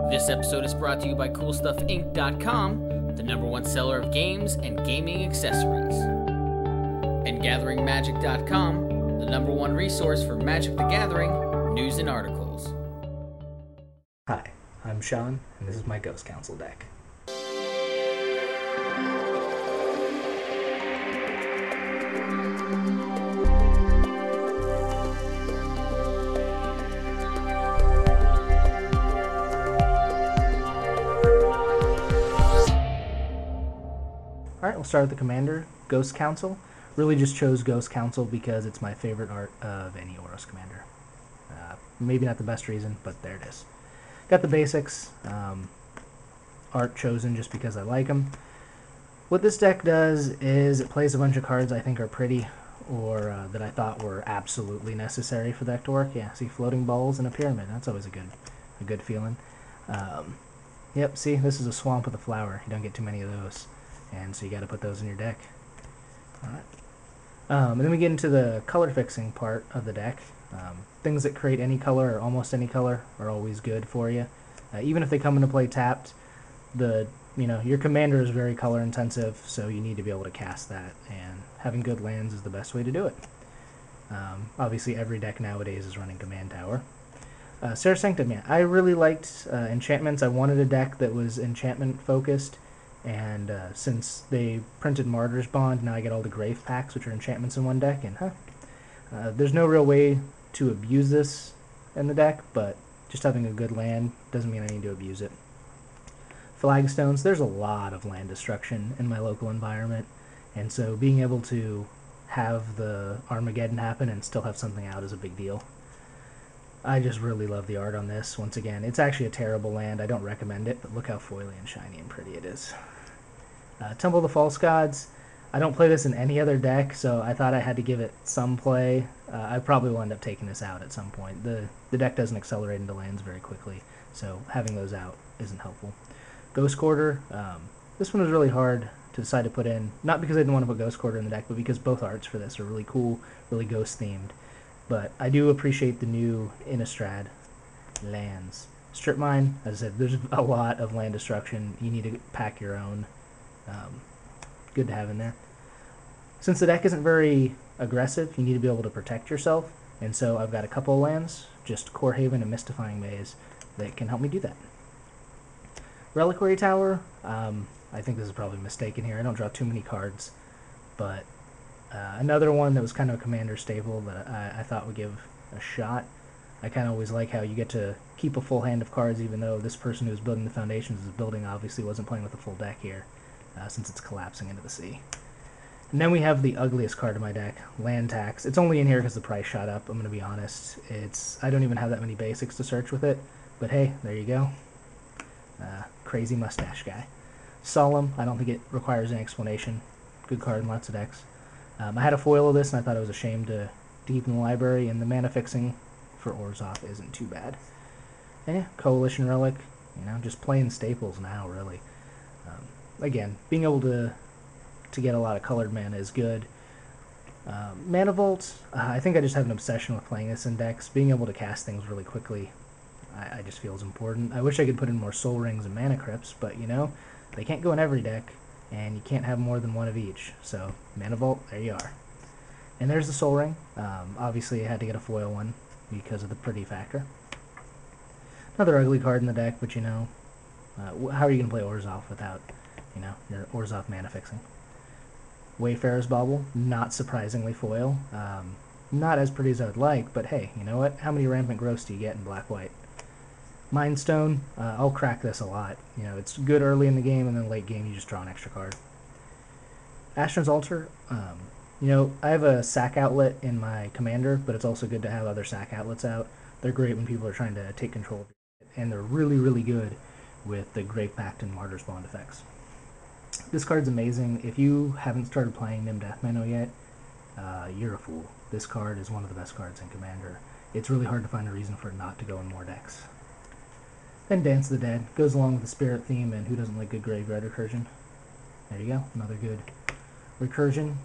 This episode is brought to you by CoolStuffInc.com, the #1 seller of games and gaming accessories. And GatheringMagic.com, the #1 resource for Magic the Gathering news and articles. Hi, I'm Sean, and this is my Ghost Council deck. Alright, we'll start with the commander, Ghost Council. Really just chose Ghost Council because it's my favorite art of any Oros commander. Maybe not the best reason, but there it is. Got the basics, art chosen just because I like them. What this deck does is it plays a bunch of cards I think are pretty, or that I thought were absolutely necessary for the deck to work. Yeah, see, floating balls and a pyramid. That's always a good feeling. Yep, see, this is a swamp with a flower. You don't get too many of those. And so you got to put those in your deck. Alright. And then we get into the color fixing part of the deck. Things that create any color or almost any color are always good for you. Even if they come into play tapped, your commander is very color intensive, so you need to be able to cast that. And having good lands is the best way to do it. Obviously, every deck nowadays is running Command Tower. Serra Sanctum, yeah. I really liked enchantments. I wanted a deck that was enchantment focused. And since they printed Martyr's Bond, now I get all the Grave packs, which are enchantments in one deck. And there's no real way to abuse this in the deck, but just having a good land doesn't mean I need to abuse it. Flagstones, there's a lot of land destruction in my local environment, and so being able to have the Armageddon happen and still have something out is a big deal. I just really love the art on this. Once again, it's actually a terrible land. I don't recommend it, but look how foily and shiny and pretty it is. Temple of the False Gods. I don't play this in any other deck, so I thought I had to give it some play. I probably will end up taking this out at some point. The deck doesn't accelerate into lands very quickly, so having those out isn't helpful. Ghost Quarter. This one was really hard to decide to put in, not because I didn't want to put Ghost Quarter in the deck, but because both arts for this are really cool, really ghost-themed. But I do appreciate the new Innistrad lands. Strip Mine, as I said, there's a lot of land destruction. You need to pack your own. Good to have in there. Since the deck isn't very aggressive, you need to be able to protect yourself. And so I've got a couple of lands, just Kor Haven and Mystifying Maze, that can help me do that. Reliquary Tower, I think this is probably mistaken here. I don't draw too many cards, but another one that was kind of a commander staple that I thought would give a shot. I kind of always like how you get to keep a full hand of cards, even though this person who's building the foundations of the building obviously wasn't playing with a full deck here, since it's collapsing into the sea. And then we have the ugliest card in my deck, Land Tax. It's only in here because the price shot up, I'm going to be honest. I don't even have that many basics to search with it, but hey, there you go. Crazy mustache guy. Solemn, I don't think it requires any explanation. Good card in lots of decks. I had a foil of this, and I thought it was a shame to keep in the library, and the mana fixing for Orzhov isn't too bad. And yeah, Coalition Relic, just playing staples now, really. Again, being able to get a lot of colored mana is good. Mana Vault, I think I just have an obsession with playing this in decks. Being able to cast things really quickly, I just feel is important. I wish I could put in more Soul Rings and Mana Crypts, but they can't go in every deck. And you can't have more than one of each. So, Mana Vault, there you are. And there's the Soul Ring. Obviously, I had to get a foil one because of the pretty factor. Another ugly card in the deck, but how are you going to play Orzhov without, your Orzhov mana fixing? Wayfarer's Bauble, not surprisingly foil. Not as pretty as I would like, but hey, you know what? How many Rampant Growths do you get in black-white? Mind Stone, I'll crack this a lot. It's good early in the game, and then late game you just draw an extra card. Astron's Altar, I have a sack outlet in my commander, but it's also good to have other sack outlets out. They're great when people are trying to take control of it, and they're really, really good with the Grave Pact and Martyr's Bond effects. This card's amazing. If you haven't started playing Nim Deathmantle yet, you're a fool. This card is one of the best cards in Commander. It's really hard to find a reason for it not to go in more decks. Then Dance of the Dead goes along with the spirit theme, and who doesn't like good graveyard recursion? There you go, another good recursion.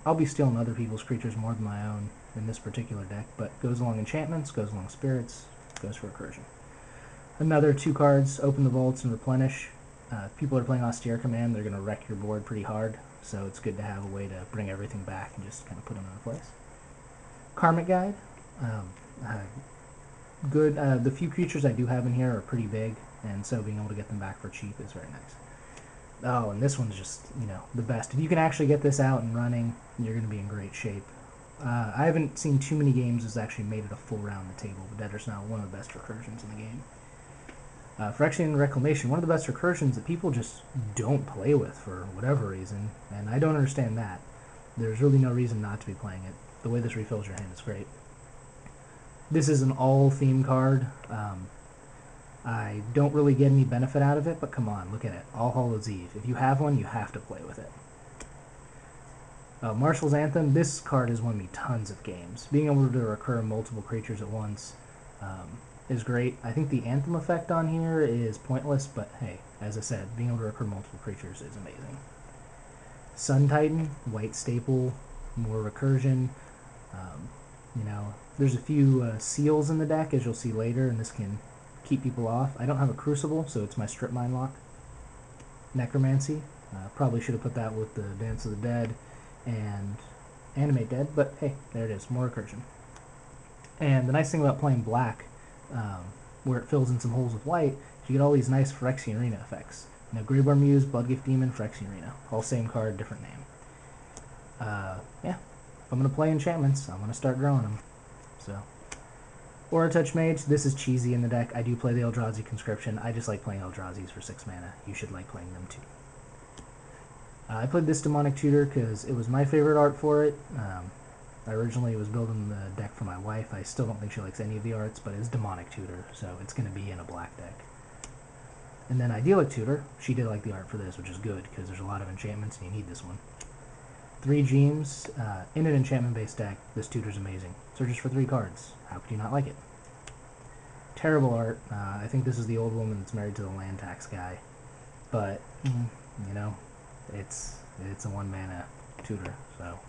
I'll be stealing other people's creatures more than my own in this particular deck, but goes along enchantments, goes along spirits, goes for recursion. Another 2 cards, open the vaults and replenish. If people are playing Austere Command, they're going to wreck your board pretty hard, so it's good to have a way to bring everything back and just kind of put them in place. Karmic Guide. Good. The few creatures I do have in here are pretty big, and so being able to get them back for cheap is very nice. Oh, and this one's just, the best. If you can actually get this out and running, you're going to be in great shape. I haven't seen too many games that's actually made it a full round the table, but Debtors Knell, one of the best recursions in the game. Phyrexian Reclamation, one of the best recursions that people just don't play with for whatever reason, and I don't understand that. There's really no reason not to be playing it. The way this refills your hand is great. This is an all-theme card. I don't really get any benefit out of it, but come on, look at it. All Hallows Eve. If you have one, you have to play with it. Marshall's Anthem, this card has won me tons of games. Being able to recur multiple creatures at once is great. I think the Anthem effect on here is pointless, but hey, as I said, being able to recur multiple creatures is amazing. Sun Titan, white staple, more recursion. There's a few seals in the deck, as you'll see later, and this can keep people off. I don't have a Crucible, so it's my Strip Mine lock. Necromancy, probably should have put that with the Dance of the Dead and Animate Dead, but hey, there it is, more recursion. And the nice thing about playing black, where it fills in some holes with white, is you get all these nice Phyrexian Arena effects. Graveborn Muse, Bloodgift Demon, Phyrexian Arena. All same card, different name. Yeah, if I'm going to play enchantments, I'm going to start drawing them. So, Auratouched Mage, this is cheesy in the deck. I do play the Eldrazi Conscription. I just like playing Eldrazi's for 6 mana. You should like playing them too. I played this Demonic Tutor because it was my favorite art for it. I originally was building the deck for my wife. I still don't think she likes any of the arts, but it's Demonic Tutor, so it's going to be in a black deck. And then Idyllic Tutor, she did like the art for this, which is good because there's a lot of enchantments and you need this one. 3 Gems, in an enchantment-based deck, this tutor's amazing. Searches for 3 cards. How could you not like it? Terrible art. I think this is the old woman that's married to the land tax guy. But, it's a 1 mana tutor, so.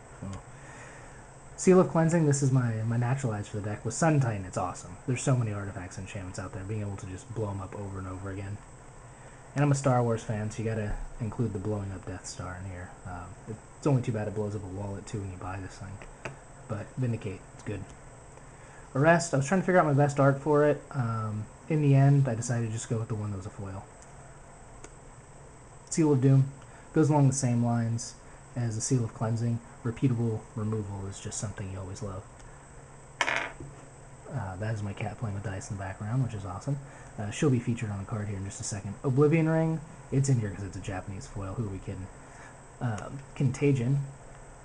Seal of Cleansing, this is my naturalize for the deck. With Sun Titan, it's awesome. There's so many artifacts and enchantments out there, being able to just blow them up over and over again. And I'm a Star Wars fan, so you gotta include the blowing up Death Star in here. It's only too bad it blows up a wallet too when you buy this thing. But Vindicate, it's good. Arrest, I was trying to figure out my best art for it. In the end, I decided to just go with the one that was a foil. Seal of Doom goes along the same lines as the Seal of Cleansing. Repeatable removal is just something you always love. That is my cat playing with dice in the background, which is awesome. She'll be featured on a card here in just a second. Oblivion Ring, it's in here because it's a Japanese foil. Who are we kidding? Contagion.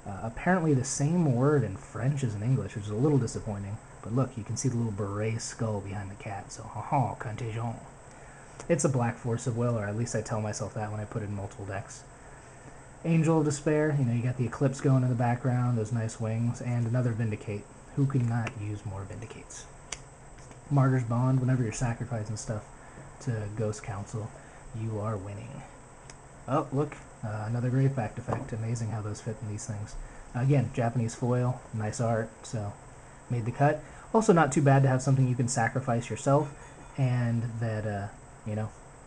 Apparently the same word in French as in English, which is a little disappointing. But look, you can see the little beret skull behind the cat, so haha, Contagion. It's a black force of will, or at least I tell myself that when I put it in multiple decks. Angel of Despair, you got the Eclipse going in the background, those nice wings, and another Vindicate. Who could not use more Vindicates? Martyr's Bond, whenever you're sacrificing stuff to Ghost Council, you are winning. Oh, look, another Gravepact effect. Amazing how those fit in these things. Again, Japanese foil, nice art, so made the cut. Also not too bad to have something you can sacrifice yourself, and that,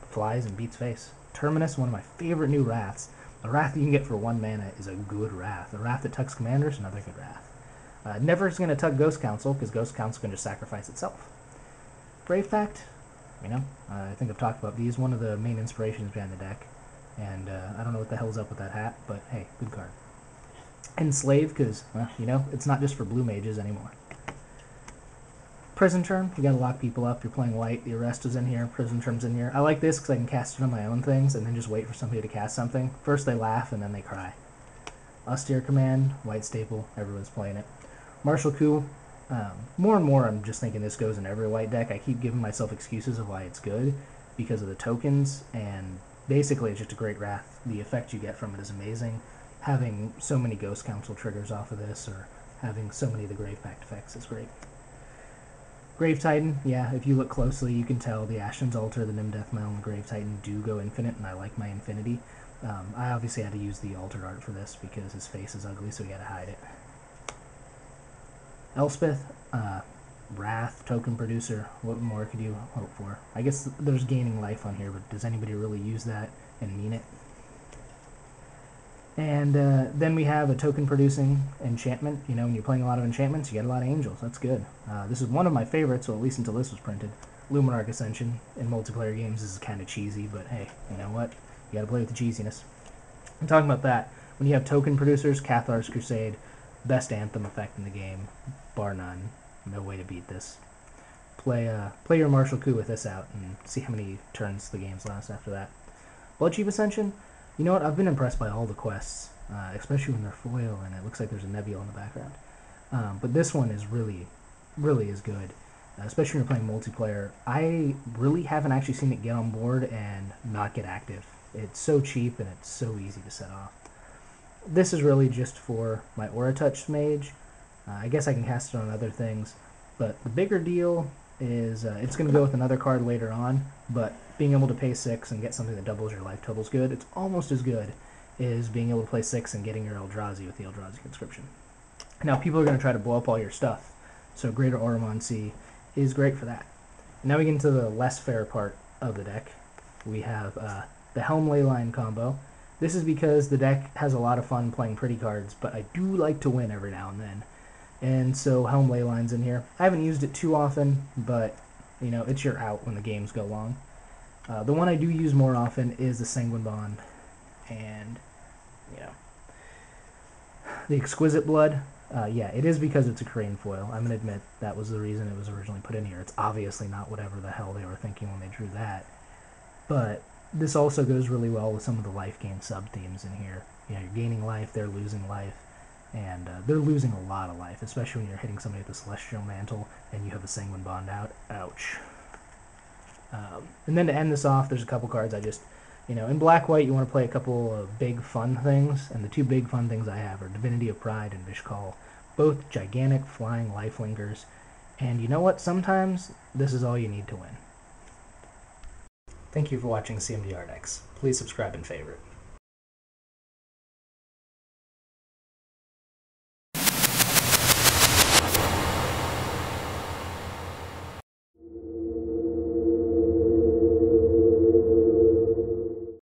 flies and beats face. Terminus, one of my favorite new Wraths. A Wrath that you can get for 1 mana is a good Wrath. A Wrath that tucks Commanders, another good Wrath. Never is going to tuck Ghost Council, because Ghost Council can just sacrifice itself. Gravepact, I think I've talked about these. One of the main inspirations behind the deck. And I don't know what the hell's up with that hat, but hey, good card. Enslave, because, it's not just for blue mages anymore. Prison Term, you gotta lock people up. You're playing white, the Arrest is in here, Prison Term's in here. I like this because I can cast it on my own things and then just wait for somebody to cast something. First they laugh and then they cry. Austere Command, white staple, everyone's playing it. Martial Coup, more and more I'm just thinking this goes in every white deck. I keep giving myself excuses of why it's good because of the tokens, and basically it's just a great Wrath. The effect you get from it is amazing. Having so many Ghost Council triggers off of this, or having so many of the Gravepact effects is great. Grave Titan, yeah, if you look closely, you can tell the Ashen's Altar, the Nim Deathmantle, and the Grave Titan do go infinite, and I like my infinity. I obviously had to use the altered art for this because his face is ugly, so we gotta hide it. Elspeth, Wrath, token producer. What more could you hope for? I guess there's gaining life on here, but does anybody really use that and mean it? And then we have a token producing enchantment. You know, when you're playing a lot of enchantments, you get a lot of angels. That's good. This is one of my favorites, well, at least until this was printed. Luminarch Ascension in multiplayer games is kind of cheesy, but hey, you know what? You gotta play with the cheesiness. I'm talking about that. When you have token producers, Cathar's Crusade, best anthem effect in the game, bar none. No way to beat this. Play your Martial Coup with this out and see how many turns the games last after that. Bloodgift Ascension. You know what? I've been impressed by all the quests, especially when they're foil and it looks like there's a nebula in the background. But this one is really is good, especially when you're playing multiplayer. I really haven't actually seen it get on board and not get active. It's so cheap and it's so easy to set off. This is really just for my Auratouched Mage. I guess I can cast it on other things, but the bigger deal is it's going to go with another card later on, but being able to pay 6 and get something that doubles your life total is good. It's almost as good as being able to play 6 and getting your Eldrazi with the Eldrazi conscription. Now, people are going to try to blow up all your stuff, so Greater Oromancy is great for that. Now we get into the less fair part of the deck. We have the Helm Leyline combo. This is because the deck has a lot of fun playing pretty cards, but I do like to win every now and then. And so Helm Leyline's in here. I haven't used it too often, but you know, it's your out when the games go long. The one I do use more often is the Sanguine Bond, and you know, the Exquisite Blood. Yeah, it is because it's a Korean foil. I'm gonna admit that was the reason it was originally put in here. It's obviously not whatever the hell they were thinking when they drew that, but this also goes really well with some of the life gain sub themes in here. You know, you're gaining life, they're losing life. And they're losing a lot of life, especially when you're hitting somebody with a Celestial Mantle and you have a Sanguine Bond out. Ouch. And then to end this off, there's a couple cards I just, you know, in black-white you want to play a couple of big fun things, and the two big fun things I have are Divinity of Pride and Vishkal. Both gigantic flying lifelingers. And you know what? Sometimes this is all you need to win. Thank you for watching CMDR decks. Please subscribe and favorite.